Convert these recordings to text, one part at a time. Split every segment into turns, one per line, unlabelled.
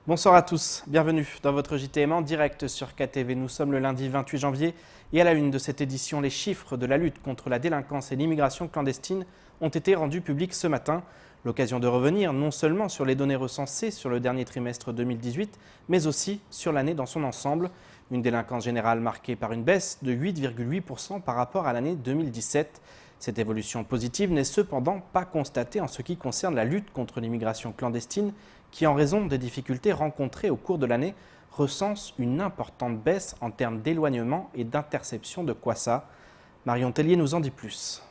Bonsoir à tous, bienvenue dans votre JTM en direct sur KTV. Nous sommes le lundi 28 janvier et à la une de cette édition, les chiffres de la lutte contre la délinquance et l'immigration clandestine ont été rendus publics ce matin. L'occasion de revenir non seulement sur les données recensées sur le dernier trimestre 2018, mais aussi sur l'année dans son ensemble. Une délinquance générale marquée par une baisse de 8,8% par rapport à l'année 2017. Cette évolution positive n'est cependant pas constatée en ce qui concerne la lutte contre l'immigration clandestine qui, en raison des difficultés rencontrées au cours de l'année, recense une importante baisse en termes d'éloignement et d'interception de Kwassa. Marion Tellier nous en dit plus.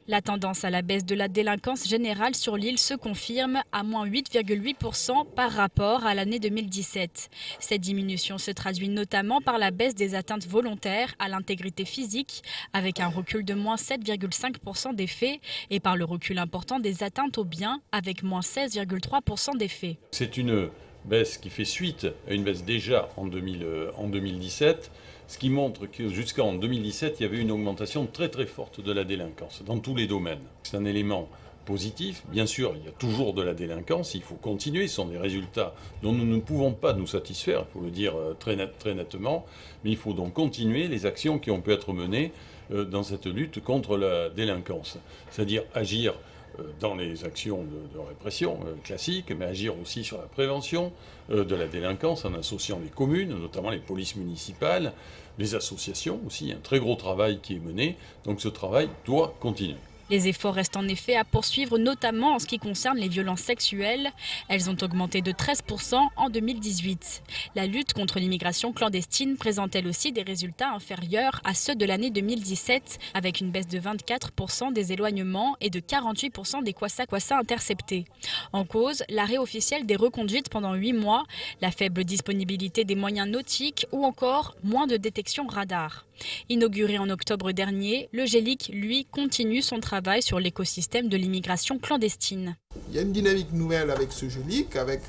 La tendance à la baisse de la délinquance générale sur l'île se confirme à moins 8,8% par rapport à l'année 2017. Cette diminution se traduit notamment par la baisse des atteintes volontaires à l'intégrité physique, avec un recul de moins 7,5% des faits, et par le recul important des atteintes aux biens, avec moins 16,3% des faits.
C'est une baisse qui fait suite à une baisse déjà en 2017, ce qui montre que jusqu'en 2017, il y avait une augmentation très très forte de la délinquance dans tous les domaines. C'est un élément positif. Bien sûr, il y a toujours de la délinquance, il faut continuer. Ce sont des résultats dont nous ne pouvons pas nous satisfaire, il faut le dire très nettement. Mais il faut donc continuer les actions qui ont pu être menées dans cette lutte contre la délinquance. C'est-à-dire agir dans les actions de répression classiques, mais agir aussi sur la prévention de la délinquance en associant les communes, notamment les polices municipales, les associations aussi, un très gros travail qui est mené, donc ce travail doit continuer.
Les efforts restent en effet à poursuivre, notamment en ce qui concerne les violences sexuelles. Elles ont augmenté de 13% en 2018. La lutte contre l'immigration clandestine présente elle aussi des résultats inférieurs à ceux de l'année 2017, avec une baisse de 24% des éloignements et de 48% des Kwassa interceptés. En cause, l'arrêt officiel des reconduites pendant 8 mois, la faible disponibilité des moyens nautiques ou encore moins de détection radar. Inauguré en octobre dernier, le GELIC, lui, continue son travail sur l'écosystème de l'immigration clandestine.
Il y a une dynamique nouvelle avec ce GELIC, avec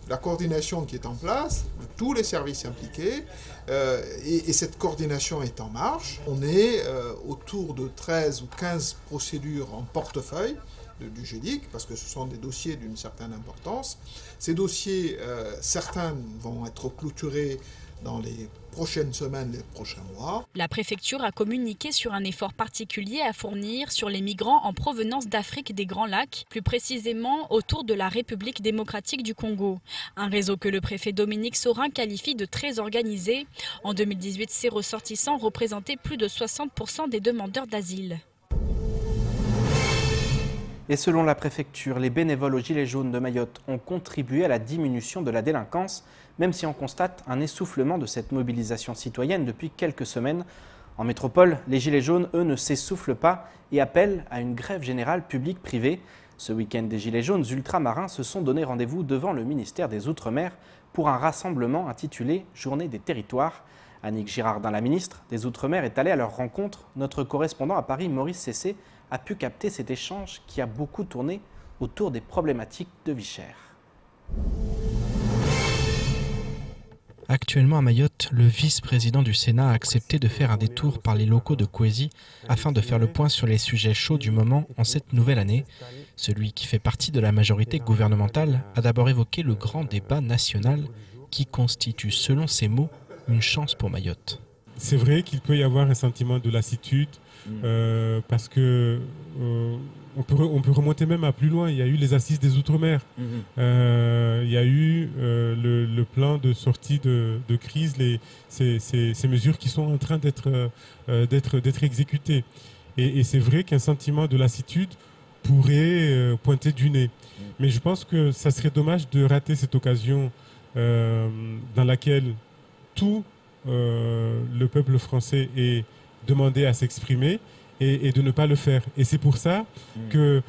la coordination qui est en place, de tous les services impliqués, et cette coordination est en marche. On est autour de 13 ou 15 procédures en portefeuille du GELIC, parce que ce sont des dossiers d'une certaine importance. Ces dossiers, certains vont être clôturés dans les prochaines semaines, les prochains mois.
La préfecture a communiqué sur un effort particulier à fournir sur les migrants en provenance d'Afrique des Grands Lacs, plus précisément autour de la République démocratique du Congo. Un réseau que le préfet Dominique Saurin qualifie de très organisé. En 2018, ces ressortissants représentaient plus de 60% des demandeurs d'asile.
Et selon la préfecture, les bénévoles aux Gilets jaunes de Mayotte ont contribué à la diminution de la délinquance, même si on constate un essoufflement de cette mobilisation citoyenne depuis quelques semaines. En métropole, les Gilets jaunes, eux, ne s'essoufflent pas et appellent à une grève générale publique-privée. Ce week-end, des Gilets jaunes ultramarins se sont donné rendez-vous devant le ministère des Outre-mer pour un rassemblement intitulé « Journée des territoires ». Annick Girardin, la ministre des Outre-mer, est allée à leur rencontre. Notre correspondant à Paris, Maurice Cessé, a pu capter cet échange qui a beaucoup tourné autour des problématiques de vie chère.
Actuellement à Mayotte, le vice-président du Sénat a accepté de faire un détour par les locaux de Kwezi afin de faire le point sur les sujets chauds du moment en cette nouvelle année. Celui qui fait partie de la majorité gouvernementale a d'abord évoqué le grand débat national qui constitue, selon ses mots, une chance pour Mayotte.
C'est vrai qu'il peut y avoir un sentiment de lassitude parce que on peut remonter même à plus loin. Il y a eu les assises des Outre-mer. Il y a eu le plan de sortie de crise, ces mesures qui sont en train d'être exécutées. Et c'est vrai qu'un sentiment de lassitude pourrait pointer du nez. Mais je pense que ça serait dommage de rater cette occasion dans laquelle tout le peuple français est demandé à s'exprimer et de ne pas le faire. Et c'est pour ça que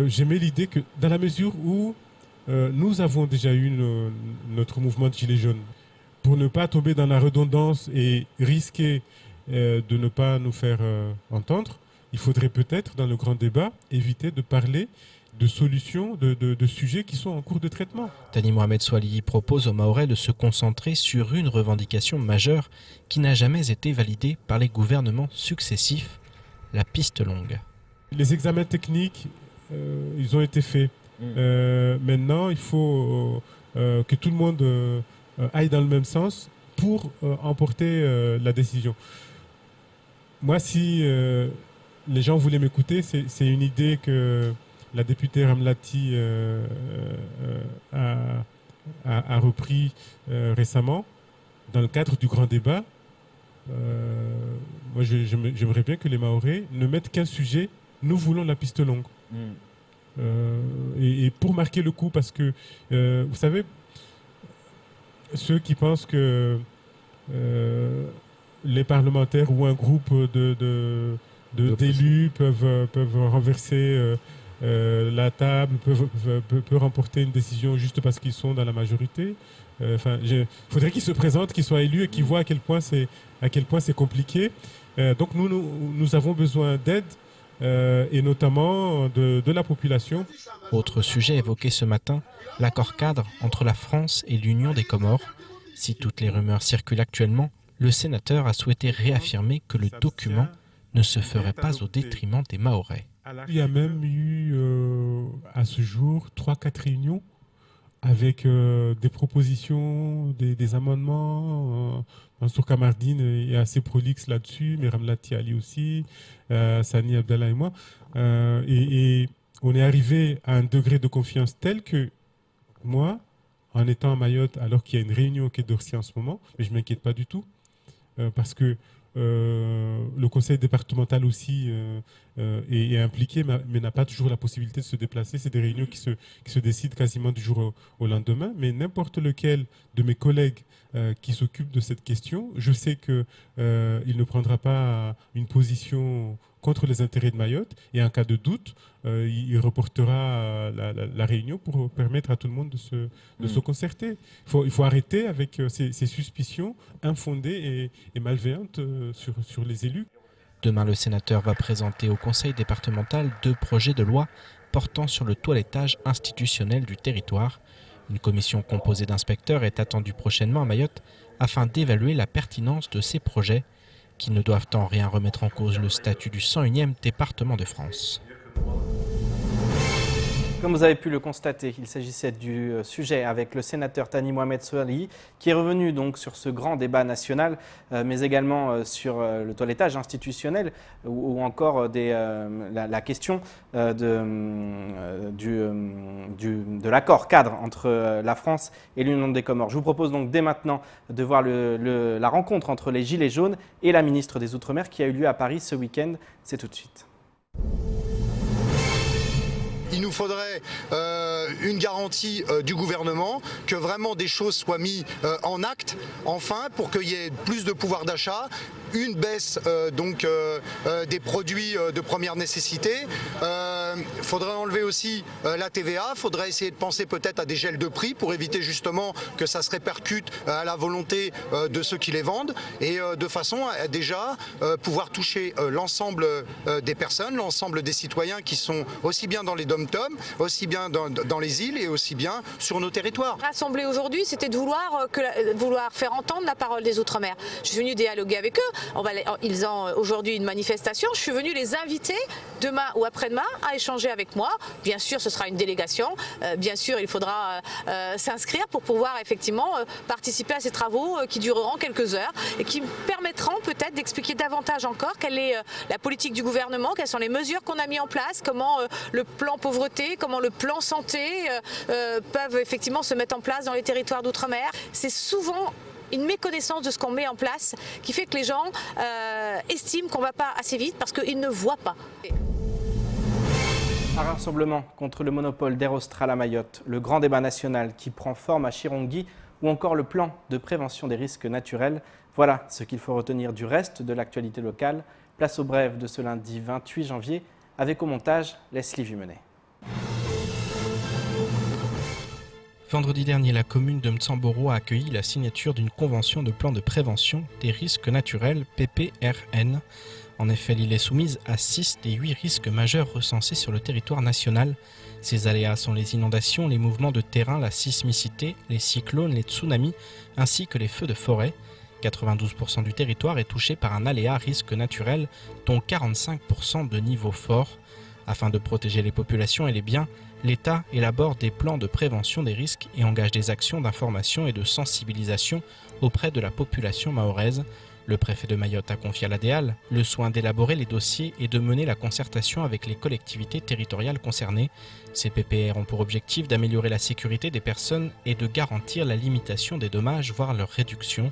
j'aimais l'idée que dans la mesure où nous avons déjà eu notre mouvement de Gilets jaunes, pour ne pas tomber dans la redondance et risquer de ne pas nous faire entendre, il faudrait peut-être dans le grand débat éviter de parler de solutions, de sujets qui sont en cours de traitement.
Thani Mohamed Soilihi propose aux Mahorais de se concentrer sur une revendication majeure qui n'a jamais été validée par les gouvernements successifs, la piste longue.
Les examens techniques, ils ont été faits. Maintenant, il faut que tout le monde aille dans le même sens pour emporter la décision. Moi, si les gens voulaient m'écouter, c'est une idée que la députée Ramlati a repris récemment dans le cadre du grand débat. Moi, j'aimerais bien que les Mahorais ne mettent qu'un sujet. Nous voulons la piste longue. Et pour marquer le coup, parce que, vous savez, ceux qui pensent que les parlementaires ou un groupe d'élus peuvent renverser la table, peuvent remporter une décision juste parce qu'ils sont dans la majorité. Il faudrait qu'ils se présentent, qu'ils soient élus et qu'ils voient à quel point c'est compliqué. Donc nous avons besoin d'aide et notamment de la population.
Autre sujet évoqué ce matin, l'accord cadre entre la France et l'Union des Comores. Si toutes les rumeurs circulent actuellement, le sénateur a souhaité réaffirmer que le document ne se ferait pas au détriment des Mahorais.
Il y a même eu à ce jour 3-4 réunions avec des propositions, des amendements. Mansour Kamardine est assez prolixe là-dessus, mais Ramlati Ali aussi, Sani Abdallah et moi. Et on est arrivé à un degré de confiance tel que moi, en étant à Mayotte, alors qu'il y a une réunion au Quai d'Orsay en ce moment, mais je ne m'inquiète pas du tout, parce que le conseil départemental aussi est impliqué, mais n'a pas toujours la possibilité de se déplacer. C'est des réunions qui se décident quasiment du jour au lendemain. Mais n'importe lequel de mes collègues qui s'occupe de cette question, je sais qu'il ne prendra pas une position contre les intérêts de Mayotte. Et en cas de doute, il reportera la réunion pour permettre à tout le monde de se concerter. Il faut arrêter avec ces suspicions infondées et malveillantes sur les élus.
Demain, le sénateur va présenter au conseil départemental 2 projets de loi portant sur le toilettage institutionnel du territoire. Une commission composée d'inspecteurs est attendue prochainement à Mayotte afin d'évaluer la pertinence de ces projets qui ne doivent en rien remettre en cause le statut du 101e département de France.
Comme vous avez pu le constater, il s'agissait du sujet avec le sénateur Thani Mohamed Soilihi qui est revenu donc sur ce grand débat national, mais également sur le toilettage institutionnel ou encore la question de l'accord cadre entre la France et l'Union des Comores. Je vous propose donc dès maintenant de voir la rencontre entre les Gilets jaunes et la ministre des Outre-mer qui a eu lieu à Paris ce week-end. C'est tout de suite.
Il nous faudrait une garantie du gouvernement que vraiment des choses soient mises en acte, enfin, pour qu'il y ait plus de pouvoir d'achat, une baisse des produits de première nécessité. Il faudrait enlever aussi la TVA, il faudrait essayer de penser peut-être à des gels de prix pour éviter justement que ça se répercute à la volonté de ceux qui les vendent et de façon à déjà pouvoir toucher l'ensemble des personnes, l'ensemble des citoyens qui sont aussi bien dans les dom-toms, aussi bien dans les îles et aussi bien sur nos territoires.
Rassembler aujourd'hui, c'était de vouloir faire entendre la parole des Outre-mer. Je suis venue dialoguer avec eux. Ils ont aujourd'hui une manifestation. Je suis venue les inviter demain ou après-demain à échanger avec moi. Bien sûr, ce sera une délégation. Bien sûr, il faudra s'inscrire pour pouvoir effectivement participer à ces travaux qui dureront quelques heures et qui permettront peut-être d'expliquer davantage encore quelle est la politique du gouvernement, quelles sont les mesures qu'on a mis en place, comment le plan pauvreté, comment le plan santé peuvent effectivement se mettre en place dans les territoires d'outre-mer. C'est souvent une méconnaissance de ce qu'on met en place qui fait que les gens estiment qu'on ne va pas assez vite parce qu'ils ne voient pas.
Un rassemblement contre le monopole d'Air Austral à Mayotte, le grand débat national qui prend forme à Chirongui ou encore le plan de prévention des risques naturels. Voilà ce qu'il faut retenir du reste de l'actualité locale. Place au bref de ce lundi 28 janvier avec au montage Leslie Vumenet.
Vendredi dernier, la commune de Mtsamboro a accueilli la signature d'une convention de plan de prévention des risques naturels PPRN. En effet, l'île est soumise à 6 des 8 risques majeurs recensés sur le territoire national. Ces aléas sont les inondations, les mouvements de terrain, la sismicité, les cyclones, les tsunamis, ainsi que les feux de forêt. 92% du territoire est touché par un aléa risque naturel, dont 45% de niveau fort. Afin de protéger les populations et les biens, l'État élabore des plans de prévention des risques et engage des actions d'information et de sensibilisation auprès de la population mahoraise. Le préfet de Mayotte a confié à l'ADEAL le soin d'élaborer les dossiers et de mener la concertation avec les collectivités territoriales concernées. Ces PPR ont pour objectif d'améliorer la sécurité des personnes et de garantir la limitation des dommages, voire leur réduction.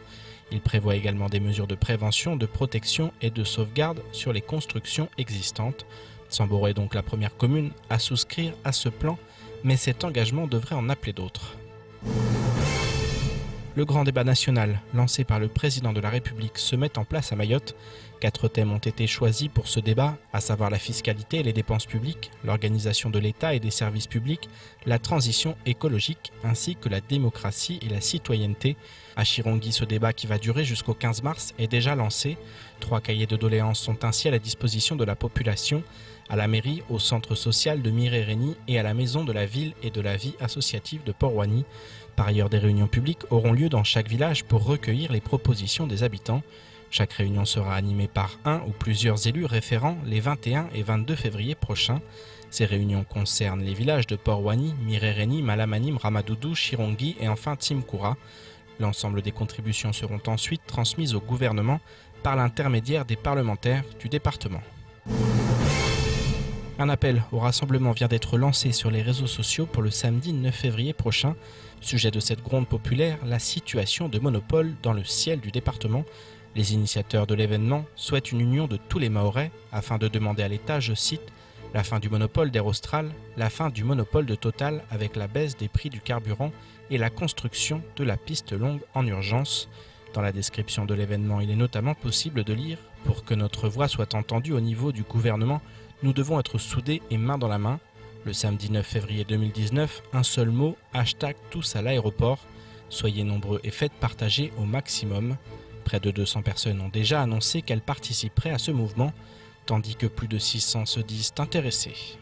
Il prévoit également des mesures de prévention, de protection et de sauvegarde sur les constructions existantes. Samboro est donc la première commune à souscrire à ce plan, mais cet engagement devrait en appeler d'autres. Le grand débat national, lancé par le président de la République, se met en place à Mayotte. 4 thèmes ont été choisis pour ce débat, à savoir la fiscalité et les dépenses publiques, l'organisation de l'État et des services publics, la transition écologique, ainsi que la démocratie et la citoyenneté. À Chirongui, ce débat qui va durer jusqu'au 15 mars est déjà lancé. 3 cahiers de doléances sont ainsi à la disposition de la population, à la mairie, au centre social de Mirereni et à la maison de la ville et de la vie associative de Port-Ouani. Par ailleurs, des réunions publiques auront lieu dans chaque village pour recueillir les propositions des habitants. Chaque réunion sera animée par un ou plusieurs élus référents les 21 et 22 février prochains. Ces réunions concernent les villages de Port-Ouani, Mirereni, Malamanim, Ramadoudou, Chirongui et enfin Timkoura. L'ensemble des contributions seront ensuite transmises au gouvernement par l'intermédiaire des parlementaires du département. Un appel au rassemblement vient d'être lancé sur les réseaux sociaux pour le samedi 9 février prochain. Sujet de cette gronde populaire, la situation de monopole dans le ciel du département. Les initiateurs de l'événement souhaitent une union de tous les Mahorais afin de demander à l'État, je cite, la fin du monopole d'Air Austral, la fin du monopole de Total avec la baisse des prix du carburant et la construction de la piste longue en urgence. Dans la description de l'événement, il est notamment possible de lire « Pour que notre voix soit entendue au niveau du gouvernement, nous devons être soudés et main dans la main ». Le samedi 9 février 2019, un seul mot, hashtag tous à l'aéroport. Soyez nombreux et faites partager au maximum. Près de 200 personnes ont déjà annoncé qu'elles participeraient à ce mouvement, tandis que plus de 600 se disent intéressés.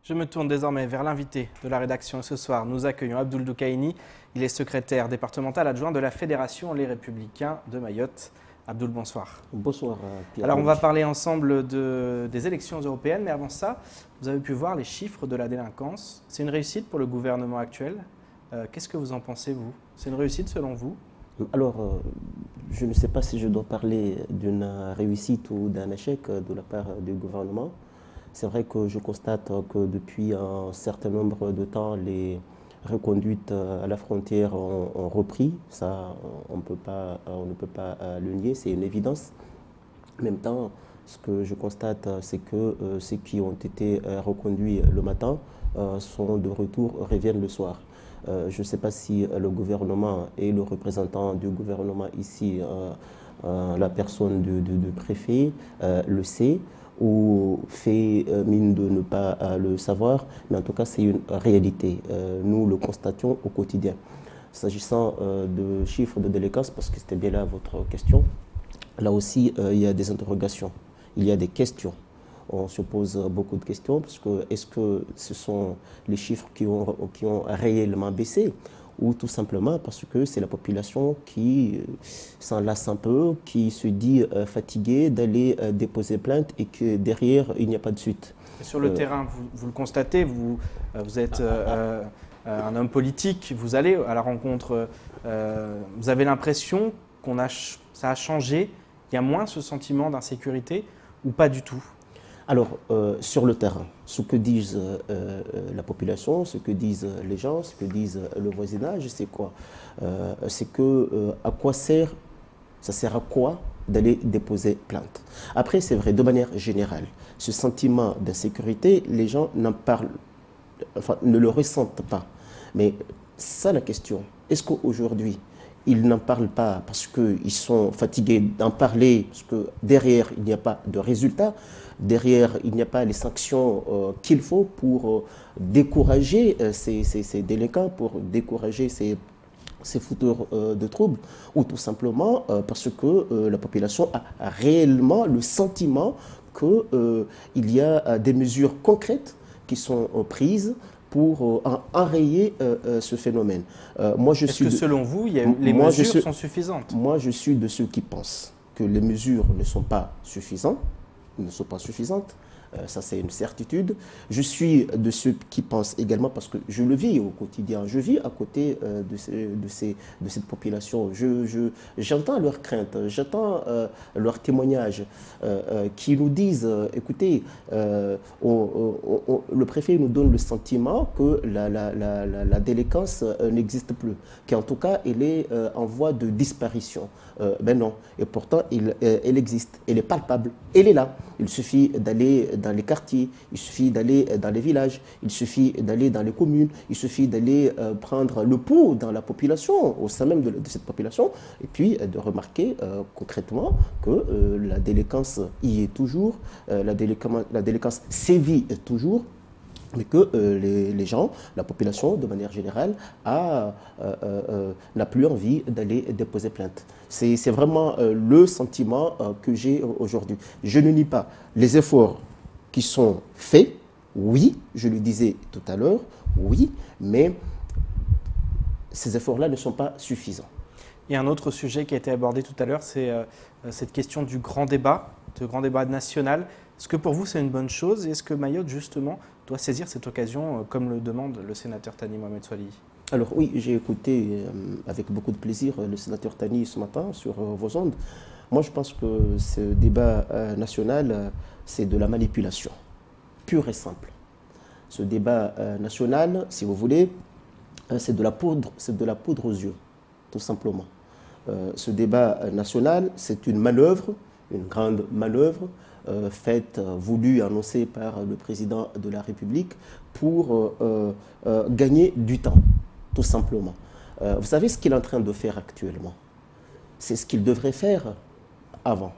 Je me tourne désormais vers l'invité de la rédaction. Ce soir, nous accueillons Abdoul Doukaini. Il est secrétaire départemental adjoint de la Fédération Les Républicains de Mayotte. Abdoul, bonsoir.
Bonsoir Pierre.
Alors on va parler ensemble des élections européennes, mais avant ça, vous avez pu voir les chiffres de la délinquance. C'est une réussite pour le gouvernement actuel. Qu'est-ce que vous en pensez, vous? C'est une réussite selon vous?
Alors, je ne sais pas si je dois parler d'une réussite ou d'un échec de la part du gouvernement. C'est vrai que je constate que depuis un certain nombre de temps, les reconduites à la frontière ont repris. Ça, on ne peut pas le nier, c'est une évidence. En même temps, ce que je constate, c'est que ceux qui ont été reconduits le matin sont de retour, reviennent le soir. Je ne sais pas si le gouvernement et le représentant du gouvernement ici, la personne du préfet, le sait ou fait mine de ne pas le savoir, mais en tout cas c'est une réalité. Nous le constations au quotidien. S'agissant de chiffres de délinquance, parce que c'était bien là votre question, là aussi il y a des interrogations, il y a des questions. On se pose beaucoup de questions parce que est-ce que ce sont les chiffres qui ont réellement baissé ou tout simplement parce que c'est la population qui s'en lasse un peu, qui se dit fatiguée d'aller déposer plainte et que derrière il n'y a pas de suite.
Et sur le terrain, vous le constatez, vous êtes un homme politique, vous allez à la rencontre, vous avez l'impression ça a changé, il y a moins ce sentiment d'insécurité ou pas du tout?
Alors, sur le terrain, ce que disent la population, ce que disent les gens, ce que disent le voisinage, c'est quoi? C'est que à quoi sert, ça sert à quoi d'aller déposer plainte? Après, c'est vrai, de manière générale, ce sentiment d'insécurité, les gens n'en parlent, enfin, ne le ressentent pas. Mais ça, la question, est-ce qu'aujourd'hui, ils n'en parlent pas parce qu'ils sont fatigués d'en parler, parce que derrière, il n'y a pas de résultat, derrière, il n'y a pas les sanctions qu'il faut pour décourager ces délinquants, pour décourager ces fauteurs de troubles, ou tout simplement parce que la population a réellement le sentiment qu'il y a des mesures concrètes qui sont prises pour enrayer ce phénomène.
Est-ce que selon vous, les mesures sont suffisantes?
Moi, je suis de ceux qui pensent que les mesures ne sont pas suffisantes, ne sont pas suffisantes. Ça, c'est une certitude. Je suis de ceux qui pensent également, parce que je le vis au quotidien, je vis à côté de cette population. J'entends leurs craintes, j'entends leurs témoignages qui nous disent, écoutez, le préfet nous donne le sentiment que la délinquance n'existe plus, qu'en tout cas, elle est en voie de disparition. Ben non, et pourtant, elle existe, elle est palpable, elle est là. Il suffit d'aller dans les quartiers, il suffit d'aller dans les villages, il suffit d'aller dans les communes, il suffit d'aller prendre le pouls dans la population, au sein même de cette population, et puis de remarquer concrètement que la délinquance y est toujours, la délinquance sévit toujours, mais que les gens, la population de manière générale, n'a plus envie d'aller déposer plainte. C'est vraiment le sentiment que j'ai aujourd'hui. Je ne nie pas les efforts qui sont faits, oui, je le disais tout à l'heure, oui, mais ces efforts-là ne sont pas suffisants.
Il y a un autre sujet qui a été abordé tout à l'heure, c'est cette question du grand débat national. Est-ce que pour vous c'est une bonne chose et est-ce que Mayotte justement doit saisir cette occasion comme le demande le sénateur Thani Mohamed Soilihi?
Alors oui, j'ai écouté avec beaucoup de plaisir le sénateur Thani ce matin sur vos ondes. Moi je pense que ce débat national c'est de la manipulation, pure et simple. Ce débat national, si vous voulez, c'est de la poudre aux yeux, tout simplement. Ce débat national, c'est une manœuvre, une grande manœuvre, faite, voulue, annoncée par le président de la République pour gagner du temps, tout simplement. Vous savez ce qu'il est en train de faire actuellement? C'est ce qu'il devrait faire avant.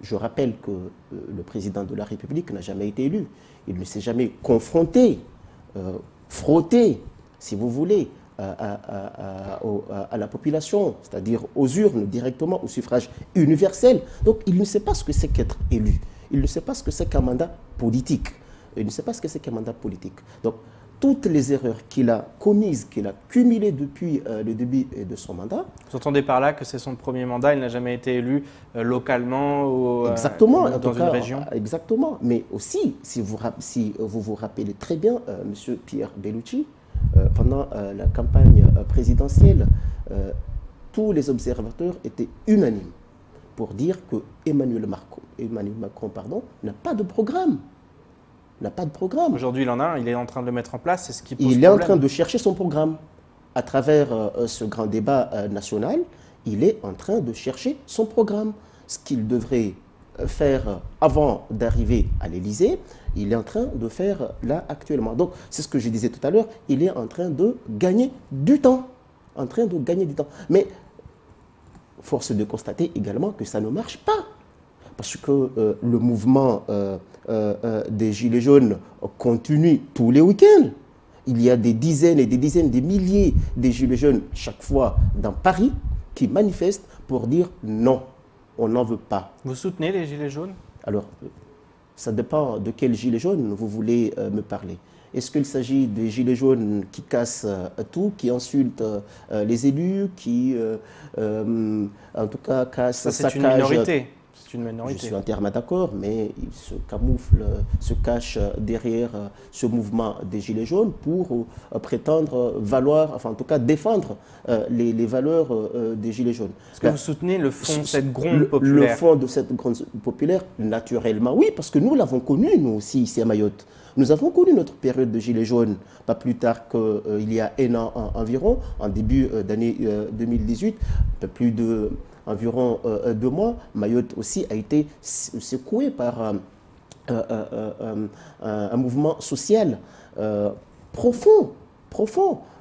Je rappelle que le président de la République n'a jamais été élu. Il ne s'est jamais confronté, frotté, si vous voulez, à la population, c'est-à-dire aux urnes, directement au suffrage universel. Donc il ne sait pas ce que c'est qu'être élu. Il ne sait pas ce que c'est qu'un mandat politique. Il ne sait pas ce que c'est qu'un mandat politique. Donc toutes les erreurs qu'il a commises, qu'il a cumulées depuis le début de son mandat.
Vous entendez par là que c'est son premier mandat, il n'a jamais été élu localement ou dans une région?
Exactement. Mais aussi, si vous vous rappelez très bien, M. Pierre Bellucci, pendant la campagne présidentielle, tous les observateurs étaient unanimes pour dire que Emmanuel Macron n'a pas de programme. N'a pas de programme.
Aujourd'hui, il en a un, il est en train de le mettre en place, c'est ce qui pose
problème.
Il est
en train de chercher son programme. À travers ce grand débat national, il est en train de chercher son programme. Ce qu'il devrait faire avant d'arriver à l'Élysée, il est en train de faire là actuellement. Donc, c'est ce que je disais tout à l'heure, il est en train de gagner du temps. En train de gagner du temps. Mais, force est de constater également que ça ne marche pas. Parce que le mouvement des Gilets jaunes continue tous les week-ends. Il y a des dizaines et des dizaines de milliers de Gilets jaunes chaque fois dans Paris qui manifestent pour dire non, on n'en veut pas.
Vous soutenez les Gilets jaunes?
Alors, ça dépend de quel Gilets jaunes vous voulez me parler. Est-ce qu'il s'agit des Gilets jaunes qui cassent tout, qui insultent les élus, qui en tout cas cassent...
Ça, c'est une minorité.
Je suis entièrement d'accord, mais il se camoufle, se cache derrière ce mouvement des Gilets jaunes pour prétendre valoir, enfin en tout cas défendre les valeurs des Gilets jaunes.
Est-ce que vous soutenez le fond de cette gronde populaire?
Le fond de cette gronde populaire, naturellement, oui, parce que nous l'avons connu, nous aussi, ici à Mayotte. Nous avons connu notre période de Gilets jaunes, pas plus tard qu'il y a un an environ, en début d'année 2018, un peu plus de... environ 2 mois, Mayotte aussi a été secouée par un mouvement social profond,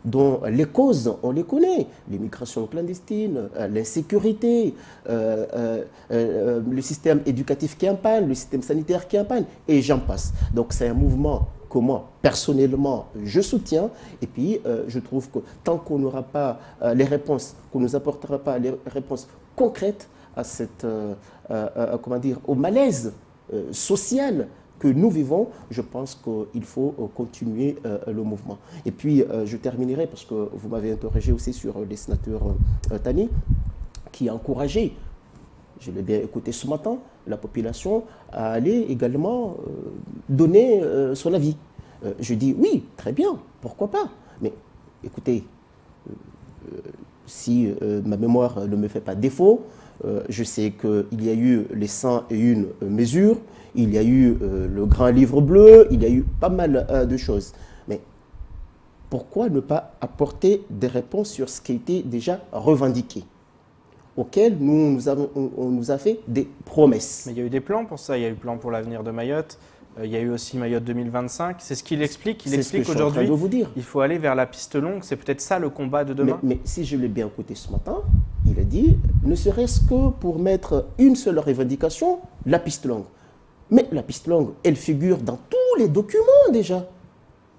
dont les causes, on les connaît. L'immigration clandestine, l'insécurité, le système éducatif qui est en panne, le système sanitaire qui est en panne, et j'en passe. Donc c'est un mouvement que moi, personnellement, je soutiens. Et puis, je trouve que tant qu'on n'aura pas les réponses, qu'on ne nous apportera pas les réponses concrètes à cette, comment dire, au malaise social que nous vivons, je pense qu'il faut continuer le mouvement. Et puis, je terminerai, parce que vous m'avez interrogé aussi sur les sénateurs Thani, qui a encouragé, je l'ai bien écouté ce matin, la population a allé également donner son avis. Je dis oui, très bien, pourquoi pas. Mais écoutez, si ma mémoire ne me fait pas défaut, je sais qu'il y a eu les 101 mesures, il y a eu le grand livre bleu, il y a eu pas mal de choses. Mais pourquoi ne pas apporter des réponses sur ce qui a été déjà revendiqué, auquel on nous a fait des promesses?
Mais il y a eu des plans pour ça, il y a eu le plan pour l'avenir de Mayotte, il y a eu aussi Mayotte 2025, c'est ce qu'il explique. Il explique qu'aujourd'hui, il faut aller vers la piste longue, c'est peut-être ça le combat de demain.
Mais si je l'ai bien écouté ce matin, il a dit, ne serait-ce que pour mettre une seule revendication, la piste longue. Mais la piste longue, elle figure dans tous les documents déjà.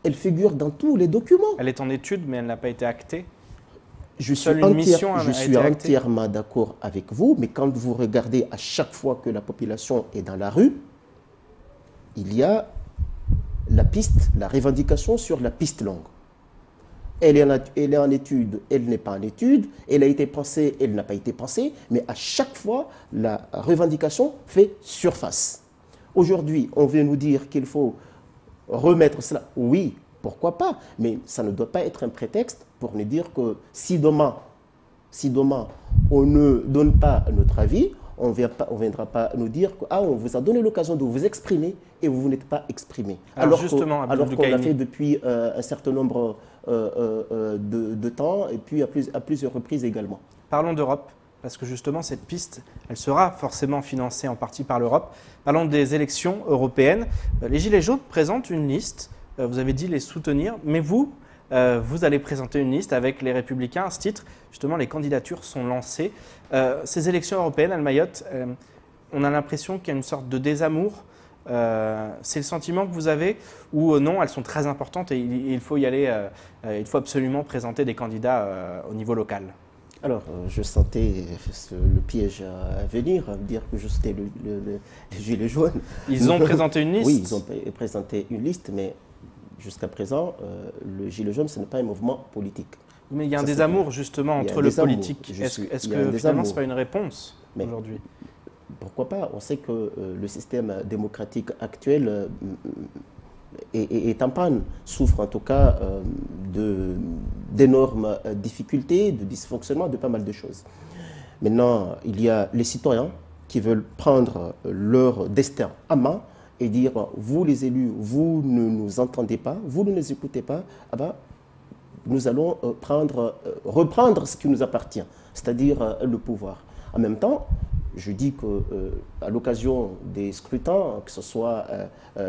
Elle figure dans tous les documents.
Elle est en étude, mais elle n'a pas été actée.
Je suis entièrement d'accord avec vous, mais quand vous regardez à chaque fois que la population est dans la rue, il y a la piste, la revendication sur la piste longue. Elle est en étude, elle n'est pas en étude, elle a été pensée, elle n'a pas été pensée, mais à chaque fois, la revendication fait surface. Aujourd'hui, on vient nous dire qu'il faut remettre cela. Oui, pourquoi pas, mais ça ne doit pas être un prétexte pour nous dire que si demain on ne donne pas notre avis, on ne viendra pas nous dire qu'on vous a donné l'occasion de vous exprimer et vous n'êtes pas exprimé. Alors qu'on l'a fait depuis un certain nombre de temps et puis à plusieurs reprises également.
Parlons d'Europe, parce que justement cette piste, elle sera forcément financée en partie par l'Europe. Parlons des élections européennes. Les Gilets jaunes présentent une liste, vous avez dit les soutenir, mais vous allez présenter une liste avec les Républicains. À ce titre, justement, les candidatures sont lancées. Ces élections européennes à Mayotte, on a l'impression qu'il y a une sorte de désamour. C'est le sentiment que vous avez ou non, elles sont très importantes et il faut y aller, il faut absolument présenter des candidats au niveau local?
Alors, je sentais le piège à venir, à dire que j'étais le gilet jaune.
Ils ont présenté une liste?
Oui, ils ont présenté une liste, mais jusqu'à présent, le gilet jaune, ce n'est pas un mouvement politique.
Mais il y a un désamour justement entre le politique. Est-ce que finalement, ce n'est pas une réponse aujourd'hui?
Pourquoi pas? On sait que le système démocratique actuel est en panne, souffre en tout cas d'énormes difficultés, de dysfonctionnement, de pas mal de choses. Maintenant, il y a les citoyens qui veulent prendre leur destin à main et dire, vous les élus, vous ne nous entendez pas, vous ne nous écoutez pas, nous allons reprendre ce qui nous appartient, c'est-à-dire le pouvoir. En même temps, je dis qu'à l'occasion des scrutins, que ce soit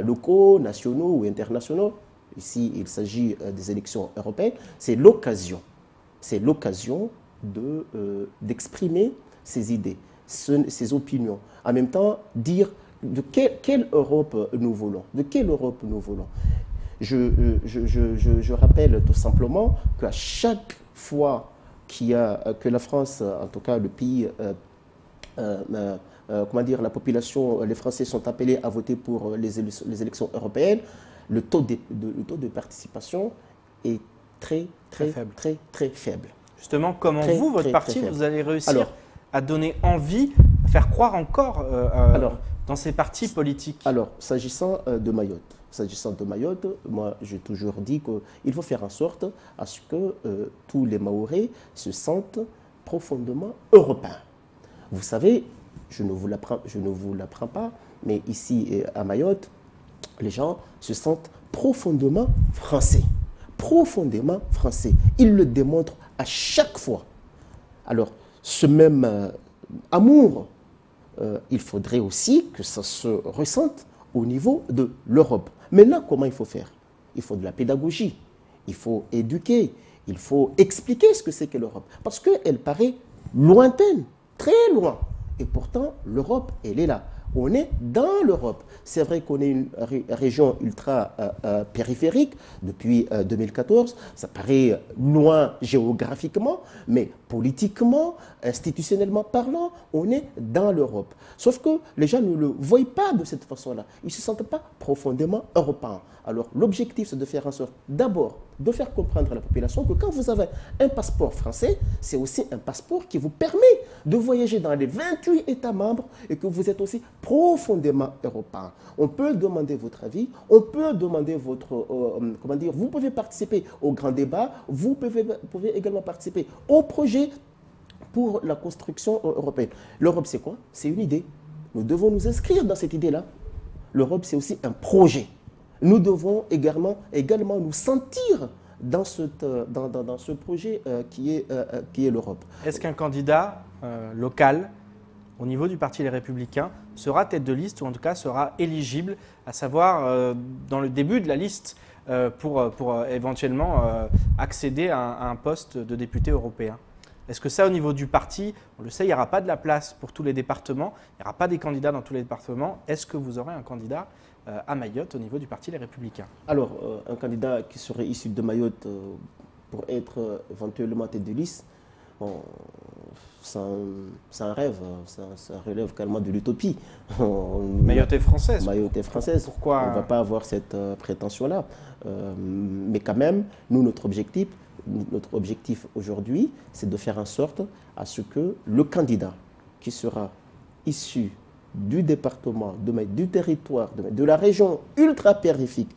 locaux, nationaux ou internationaux, ici il s'agit des élections européennes, c'est l'occasion d'exprimer ses idées, ses opinions. En même temps, dire de quelle Europe nous voulons, de quelle Europe nous voulons. Je rappelle tout simplement qu'à chaque fois que la France, en tout cas le pays, la population, les Français sont appelés à voter pour les élections européennes, le taux de participation est très faible.
Justement, comment votre parti, vous allez réussir à donner envie, à faire croire encore dans ces partis politiques?
Alors, s'agissant de Mayotte, moi j'ai toujours dit qu'il faut faire en sorte à ce que tous les Mahorais se sentent profondément européens. Vous savez, je ne vous l'apprends pas, mais ici à Mayotte, les gens se sentent profondément français. Profondément français. Ils le démontrent à chaque fois. Alors, ce même amour, il faudrait aussi que ça se ressente au niveau de l'Europe. Maintenant, comment il faut faire? Il faut de la pédagogie, il faut éduquer, il faut expliquer ce que c'est que l'Europe. Parce qu'elle paraît lointaine, très loin. Et pourtant, l'Europe, elle est là. On est dans l'Europe. C'est vrai qu'on est une région ultra périphérique depuis 2014. Ça paraît loin géographiquement, mais politiquement, institutionnellement parlant, on est dans l'Europe. Sauf que les gens ne le voient pas de cette façon-là. Ils ne se sentent pas profondément européens. Alors l'objectif, c'est de faire en sorte d'abord de faire comprendre à la population que quand vous avez un passeport français, c'est aussi un passeport qui vous permet de voyager dans les 28 États membres et que vous êtes aussi profondément européen. On peut demander votre avis, on peut demander votre... comment dire, vous pouvez participer au grand débat, vous pouvez également participer au projet pour la construction européenne. L'Europe, c'est quoi? C'est une idée. Nous devons nous inscrire dans cette idée-là. L'Europe, c'est aussi un projet. Nous devons également nous sentir dans ce projet qui est l'Europe.
Est-ce qu'un candidat local, au niveau du Parti Les Républicains, sera tête de liste ou en tout cas sera éligible, à savoir dans le début de la liste pour éventuellement accéder à un poste de député européen? Est-ce que ça, au niveau du parti, on le sait, il n'y aura pas de la place pour tous les départements, il n'y aura pas des candidats dans tous les départements. Est-ce que vous aurez un candidat à Mayotte au niveau du Parti Les Républicains?
Alors, un candidat qui serait issu de Mayotte pour être éventuellement tête de liste, c'est un rêve, ça relève carrément de l'utopie.
Mayotte est française.
Mayotte est française.
Pourquoi
on ne va pas avoir cette prétention-là. Mais quand même, nous, notre objectif aujourd'hui, c'est de faire en sorte à ce que le candidat qui sera issu du département, du territoire, de la région ultra-périphérique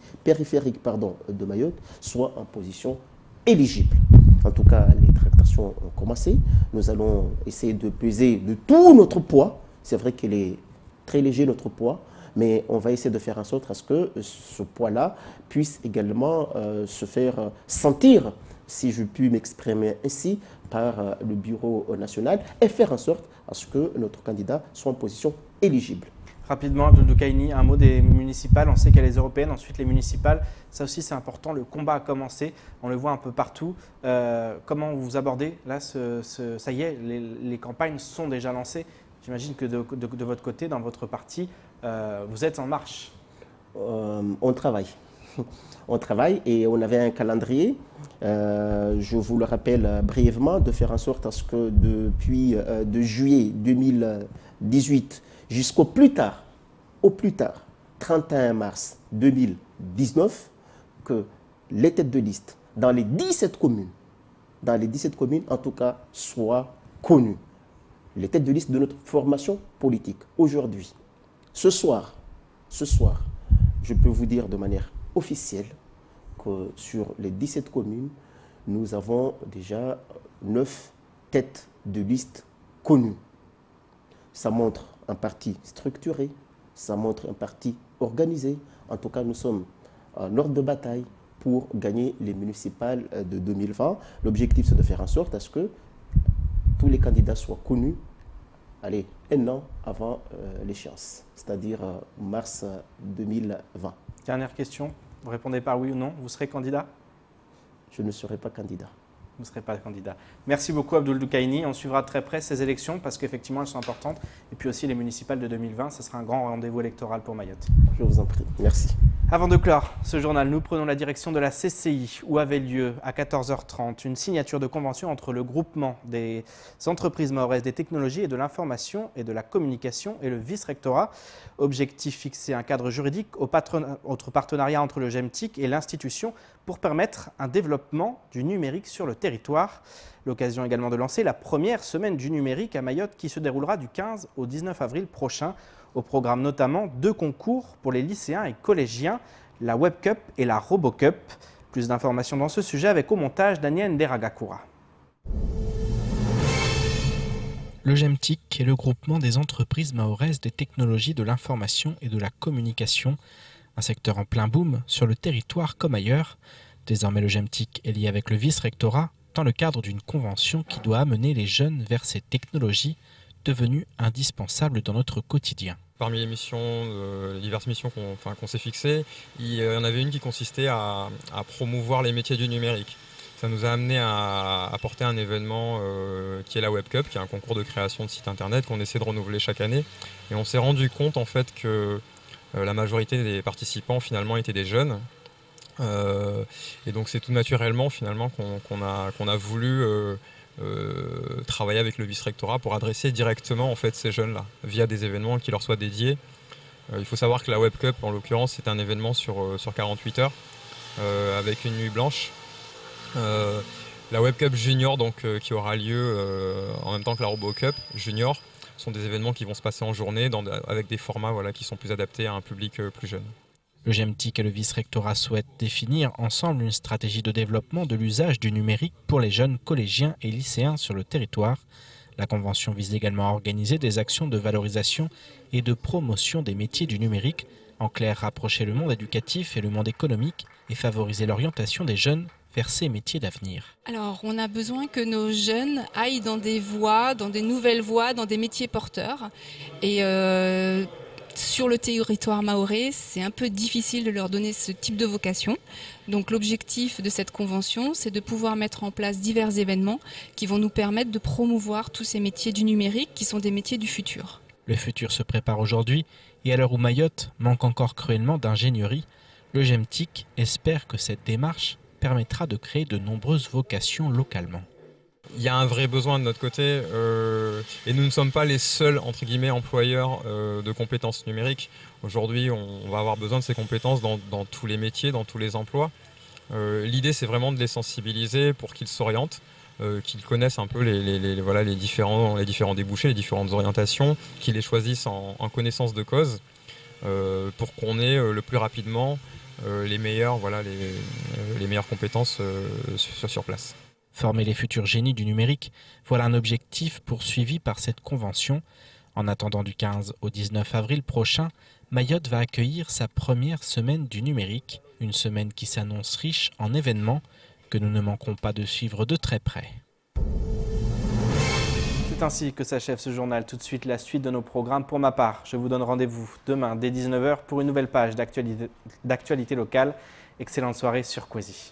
de Mayotte, soit en position éligible. En tout cas, les tractations ont commencé. Nous allons essayer de peser de tout notre poids. C'est vrai qu'il est très léger, notre poids, mais on va essayer de faire en sorte à ce que ce poids-là puisse également se faire sentir, si je puis m'exprimer ainsi, par le Bureau national et faire en sorte à ce que notre candidat soit en position éligible.
Rapidement, Abdoul Doukaini, un mot des municipales. On sait qu'il y a les européennes, ensuite les municipales. Ça aussi, c'est important. Le combat a commencé. On le voit un peu partout. Comment vous abordez là ça y est, les campagnes sont déjà lancées. J'imagine que de votre côté, dans votre parti, vous êtes en marche.
On travaille. On travaille et on avait un calendrier, je vous le rappelle brièvement, de faire en sorte à ce que depuis de juillet 2018 jusqu'au plus tard, 31 mars 2019, que les têtes de liste dans les 17 communes, en tout cas, soient connues. Les têtes de liste de notre formation politique. Aujourd'hui, ce soir, je peux vous dire de manière officielle que sur les 17 communes, nous avons déjà 9 têtes de liste connues. Ça montre un parti structuré, ça montre un parti organisé. En tout cas, nous sommes en ordre de bataille pour gagner les municipales de 2020. L'objectif, c'est de faire en sorte à ce que tous les candidats soient connus, un an avant l'échéance, c'est-à-dire mars 2020.
Dernière question, vous répondez par oui ou non, vous serez candidat?
Je ne serai pas candidat.
Vous ne serez pas candidat. Merci beaucoup Abdoul Doukaini. On suivra de très près ces élections parce qu'effectivement elles sont importantes. Et puis aussi les municipales de 2020, ce sera un grand rendez-vous électoral pour Mayotte.
Je vous en prie. Merci.
Avant de clore ce journal, nous prenons la direction de la CCI où avait lieu à 14h30 une signature de convention entre le groupement des entreprises mahoraises des technologies et de l'information et de la communication et le vice-rectorat. Objectif fixer un cadre juridique autre partenariat entre le GEMTIC et l'institution pour permettre un développement du numérique sur le territoire. L'occasion également de lancer la première semaine du numérique à Mayotte qui se déroulera du 15 au 19 avril prochain. Au programme notamment 2 concours pour les lycéens et collégiens, la Web Cup et la Robo Cup. Plus d'informations dans ce sujet avec au montage Daniel Nderagakura.
Le GEMTIC est le groupement des entreprises mahoraises des technologies de l'information et de la communication, un secteur en plein boom sur le territoire comme ailleurs. Désormais, le GEMTIC est lié avec le vice-rectorat dans le cadre d'une convention qui doit amener les jeunes vers ces technologies devenues indispensables dans notre quotidien.
Parmi les missions, les diverses missions qu'on s'est fixées, il y en avait une qui consistait à promouvoir les métiers du numérique. Ça nous a amené à porter un événement qui est la Web Cup, qui est un concours de création de sites internet qu'on essaie de renouveler chaque année. Et on s'est rendu compte en fait que la majorité des participants finalement étaient des jeunes. Et donc c'est tout naturellement finalement qu'on a voulu travailler avec le vice-rectorat pour adresser directement en fait ces jeunes-là via des événements qui leur soient dédiés. Il faut savoir que la Web Cup en l'occurrence c'est un événement sur 48 heures avec une nuit blanche La Web Cup Junior donc, qui aura lieu en même temps que la RoboCup Junior sont des événements qui vont se passer en journée avec des formats qui sont plus adaptés à un public plus jeune.
Le GEMTIC et le vice-rectorat souhaitent définir ensemble une stratégie de développement de l'usage du numérique pour les jeunes collégiens et lycéens sur le territoire. La convention vise également à organiser des actions de valorisation et de promotion des métiers du numérique. En clair, rapprocher le monde éducatif et le monde économique et favoriser l'orientation des jeunes vers ces métiers d'avenir.
Alors, on a besoin que nos jeunes aillent dans des voies, dans des nouvelles voies, dans des métiers porteurs. Et sur le territoire mahorais, c'est un peu difficile de leur donner ce type de vocation. Donc l'objectif de cette convention, c'est de pouvoir mettre en place divers événements qui vont nous permettre de promouvoir tous ces métiers du numérique qui sont des métiers du futur.
Le futur se prépare aujourd'hui et à l'heure où Mayotte manque encore cruellement d'ingénierie, le GEMTIC espère que cette démarche permettra de créer de nombreuses vocations localement.
Il y a un vrai besoin de notre côté et nous ne sommes pas les seuls entre guillemets employeurs de compétences numériques. Aujourd'hui, on va avoir besoin de ces compétences dans tous les métiers, dans tous les emplois. L'idée, c'est vraiment de les sensibiliser pour qu'ils s'orientent, qu'ils connaissent un peu les différents débouchés, les différentes orientations, qu'ils les choisissent en connaissance de cause pour qu'on ait le plus rapidement les meilleures compétences sur place.
Former les futurs génies du numérique, voilà un objectif poursuivi par cette convention. En attendant du 15 au 19 avril prochain, Mayotte va accueillir sa première semaine du numérique, une semaine qui s'annonce riche en événements que nous ne manquerons pas de suivre de très près.
C'est ainsi que s'achève ce journal. Tout de suite, la suite de nos programmes. Pour ma part, je vous donne rendez-vous demain dès 19 h pour une nouvelle page d'actualité locale. Excellente soirée sur Kwesi.